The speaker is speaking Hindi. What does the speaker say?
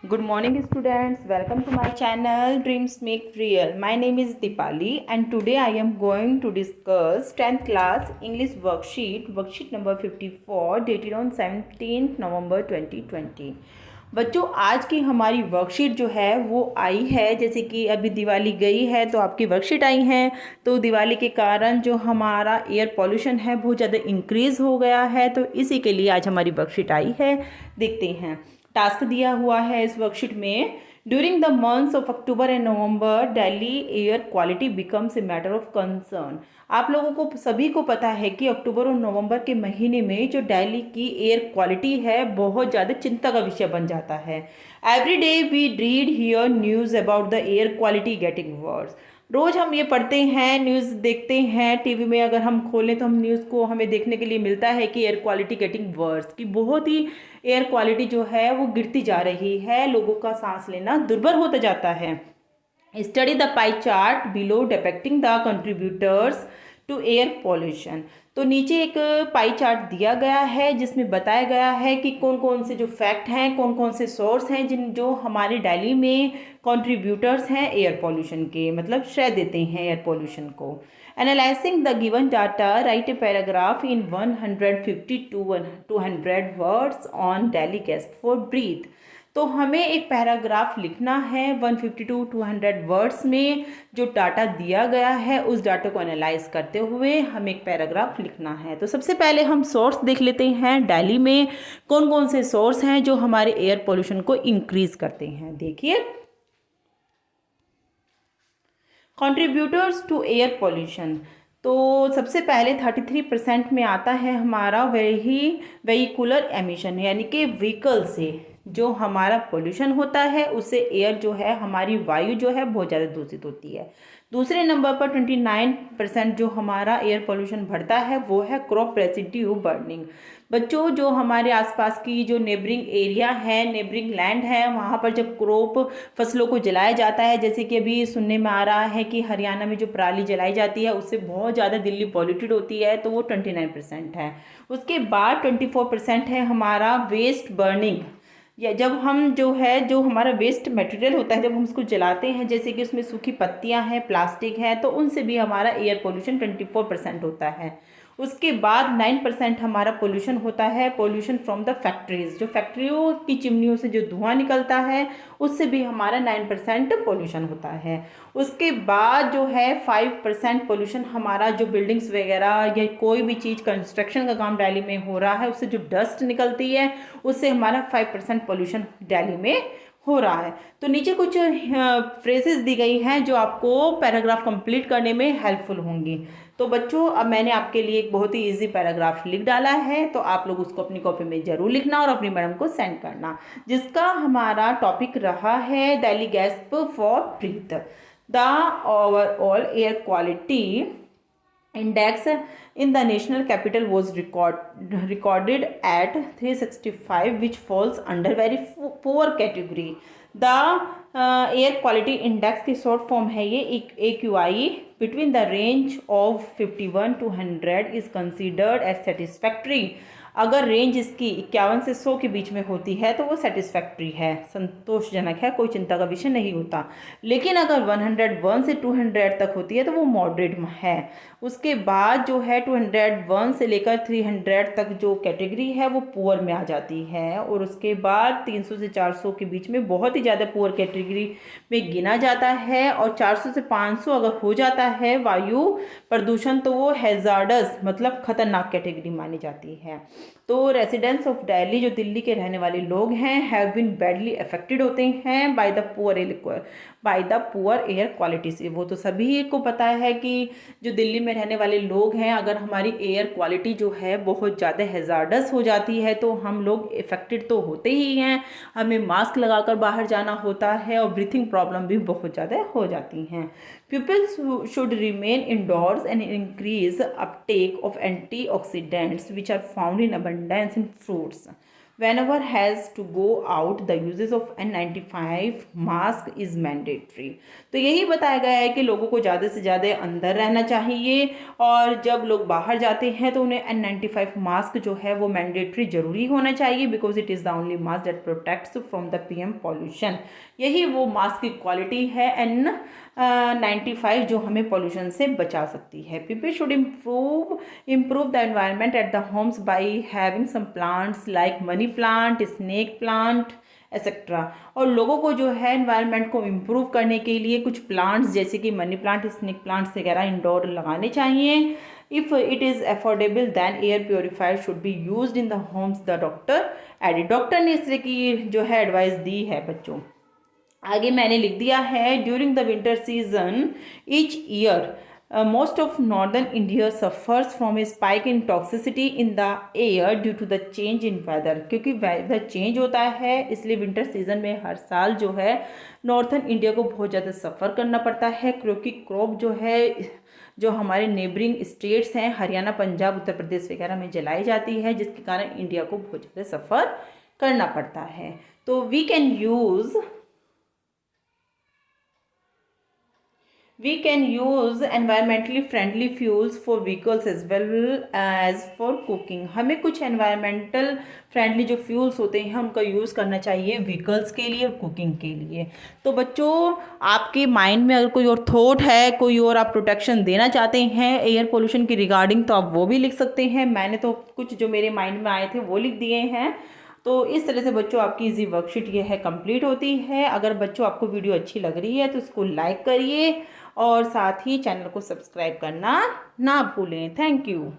Good morning, students. Welcome to my channel Dreams Make Real. My name is Dipali, and today I am going to discuss 10th class English worksheet number 54, dated on 17th November 2020. बच्चों, आज की हमारी वर्कशीट जो है वो आई है, जैसे कि अभी दिवाली गई है तो आपकी वर्कशीट आई है। तो दिवाली के कारण जो हमारा एयर पॉल्यूशन है बहुत ज़्यादा इंक्रीज़ हो गया है, तो इसी के लिए आज हमारी वर्कशीट आई है। देखते हैं। टास्क दिया हुआ है इस वर्कशीट में, during the months of October and November Delhi air quality becomes a matter of concern. आप लोगों को सभी को पता है कि अक्टूबर और नवंबर के महीने में जो दिल्ली की एयर क्वालिटी है बहुत ज़्यादा चिंता का विषय बन जाता है। Every day we read here news about the air quality getting worse. रोज़ हम ये पढ़ते हैं, न्यूज़ देखते हैं, टीवी में अगर हम खोलें तो हम न्यूज़ को हमें देखने के लिए मिलता है कि एयर क्वालिटी गेटिंग वर्स, कि बहुत ही एयर क्वालिटी जो है वो गिरती जा रही है, लोगों का सांस लेना दुर्भर होता जाता है। Study the pie chart below depicting the contributors to air pollution. तो नीचे एक पाई चार्ट दिया गया है जिसमें बताया गया है कि कौन कौन से जो फैक्ट हैं, कौन कौन से सोर्स हैं जो हमारे दिल्ली में कंट्रीब्यूटर्स हैं एयर पॉल्यूशन के, मतलब श्रेय देते हैं एयर पॉल्यूशन को। Analysing the given data, write a paragraph in 150 to 200 words on Delhi gasp for breath. तो हमें एक पैराग्राफ लिखना है 150 to 200 वर्ड्स में। जो डाटा दिया गया है उस डाटा को एनालाइज करते हुए हमें एक पैराग्राफ लिखना है। तो सबसे पहले हम सोर्स देख लेते हैं, दिल्ली में कौन कौन से सोर्स हैं जो हमारे एयर पोल्यूशन को इंक्रीज करते हैं। देखिए, कंट्रीब्यूटर्स टू एयर पोल्यूशन। तो सबसे पहले 33% में आता है हमारा वेहिकुलर एमिशन, यानी कि व्हीकल से जो हमारा पोल्यूशन होता है उससे एयर जो है, हमारी वायु जो है बहुत ज़्यादा दूषित होती है। दूसरे नंबर पर 29% जो हमारा एयर पोल्यूशन बढ़ता है वो है क्रॉप रेसिड्यू बर्निंग। बच्चों, जो हमारे आसपास की जो नेबरिंग एरिया है, नेबरिंग लैंड है, वहाँ पर जब क्रॉप फसलों को जलाया जाता है, जैसे कि अभी सुनने में आ रहा है कि हरियाणा में जो पराली जलाई जाती है उससे बहुत ज़्यादा दिल्ली पॉल्यूटेड होती है, तो वो 29% है। उसके बाद 24% है हमारा वेस्ट बर्निंग, या जब हम जो हमारा वेस्ट मटेरियल होता है जब हम उसको जलाते हैं, जैसे कि उसमें सूखी पत्तियां हैं, प्लास्टिक है, तो उनसे भी हमारा एयर पोल्यूशन 24% होता है। उसके बाद 9% हमारा पोल्यूशन होता है पोल्यूशन फ्रॉम द फैक्ट्रीज। जो फैक्ट्रियों की चिमनियों से जो धुआं निकलता है उससे भी हमारा 9% पोल्यूशन होता है। उसके बाद जो है 5% पोल्यूशन हमारा जो बिल्डिंग्स वगैरह या कोई भी चीज़ कंस्ट्रक्शन का काम दिल्ली में हो रहा है उससे जो डस्ट निकलती है उससे हमारा 5% पोल्यूशन दिल्ली में हो रहा है। तो नीचे कुछ फ्रेजेस दी गई हैं जो आपको पैराग्राफ कंप्लीट करने में हेल्पफुल होंगी। तो बच्चों, अब मैंने आपके लिए एक बहुत ही इजी पैराग्राफ लिख डाला है, तो आप लोग उसको अपनी कॉपी में ज़रूर लिखना और अपनी मैडम को सेंड करना, जिसका हमारा टॉपिक रहा है Delhi gasp for breath. The overall air quality index in the national capital was recorded at 365, which falls under very poor category. The air quality index की short form है ये AQI, between the range of 51 to 100 is considered as satisfactory। अगर रेंज इसकी 51 से 100 के बीच में होती है तो वो सेटिस्फैक्ट्री है, संतोषजनक है, कोई चिंता का विषय नहीं होता। लेकिन अगर 101 से 200 तक होती है तो वो मॉडरेट है। उसके बाद जो है 201 से लेकर 300 तक जो कैटेगरी है वो पुअर में आ जाती है, और उसके बाद 300 से 400 के बीच में बहुत ही ज़्यादा पुअर कैटेगरी में गिना जाता है, और 400 से 500 अगर हो जाता है वायु प्रदूषण तो वो हैजार्डस, मतलब खतरनाक कैटेगरी मानी जाती है। तो रेसिडेंट्स ऑफ दिल्ली, जो दिल्ली के रहने वाले लोग हैं, हैव बीन बैडली अफेक्टेड होते हैं by the poor air quality से। वो तो सभी को पता है कि जो दिल्ली में रहने वाले लोग हैं, अगर हमारी एयर क्वालिटी जो है बहुत ज़्यादा हैजार्डस हो जाती है तो हम लोग इफेक्टेड तो होते ही हैं, हमें मास्क लगाकर बाहर जाना होता है और ब्रीथिंग प्रॉब्लम भी बहुत ज़्यादा हो जाती हैं। People should remain indoors and increase uptake of antioxidants which are found in abundance in fruits। whenever has to go out the uses of N95 mask is mandatory. तो यही बताया गया है कि लोगों को ज़्यादा से ज़्यादा अंदर रहना चाहिए और जब लोग बाहर जाते हैं तो उन्हें N95 मास्क जो है वो मैंडेटरी ज़रूरी होना चाहिए, because it is the only mask that protects from the PM pollution. यही वो मास्क की क्वालिटी है N95 जो हमें पॉल्यूशन से बचा सकती है। People should improve the environment at the homes by having some plants like money plant, snake plant etcetera. और लोगों को जो है एनवायरनमेंट को इम्प्रूव करने के लिए कुछ प्लांट्स जैसे कि मनी प्लांट, स्नेक प्लांट्स वगैरह इंडोर लगाने चाहिए। If it is affordable then air purifier should be used in the homes, the doctor added. Doctor ने इस तरह की जो है एडवाइस दी है बच्चों। आगे मैंने लिख दिया है during the winter season each year most of northern India suffers from a spike in toxicity in the air due to the change in weather। क्योंकि वेदर चेंज होता है इसलिए विंटर सीजन में हर साल जो है नॉर्थन इंडिया को बहुत ज़्यादा सफ़र करना पड़ता है, क्योंकि क्रॉप जो है जो हमारे नेबरिंग स्टेट्स हैं हरियाणा, पंजाब, उत्तर प्रदेश वगैरह में जलाई जाती है, जिसके कारण इंडिया को बहुत ज़्यादा सफ़र करना पड़ता है। तो we can use environmentally friendly fuels for vehicles as well as for cooking। हमें कुछ environmental friendly जो fuels होते हैं उनका यूज़ करना चाहिए vehicles के लिए और cooking के लिए। तो बच्चों आपके माइंड में अगर कोई और थॉट है, कोई और आप प्रोटेक्शन देना चाहते हैं एयर पोल्यूशन की रिगार्डिंग, तो आप वो भी लिख सकते हैं। मैंने तो कुछ जो मेरे माइंड में आए थे वो लिख दिए हैं। तो इस तरह से बच्चों आपकी इजी वर्कशीट ये है कंप्लीट होती है। अगर बच्चों आपको वीडियो अच्छी लग रही है तो इसको लाइक करिए और साथ ही चैनल को सब्सक्राइब करना ना भूलें। Thank you.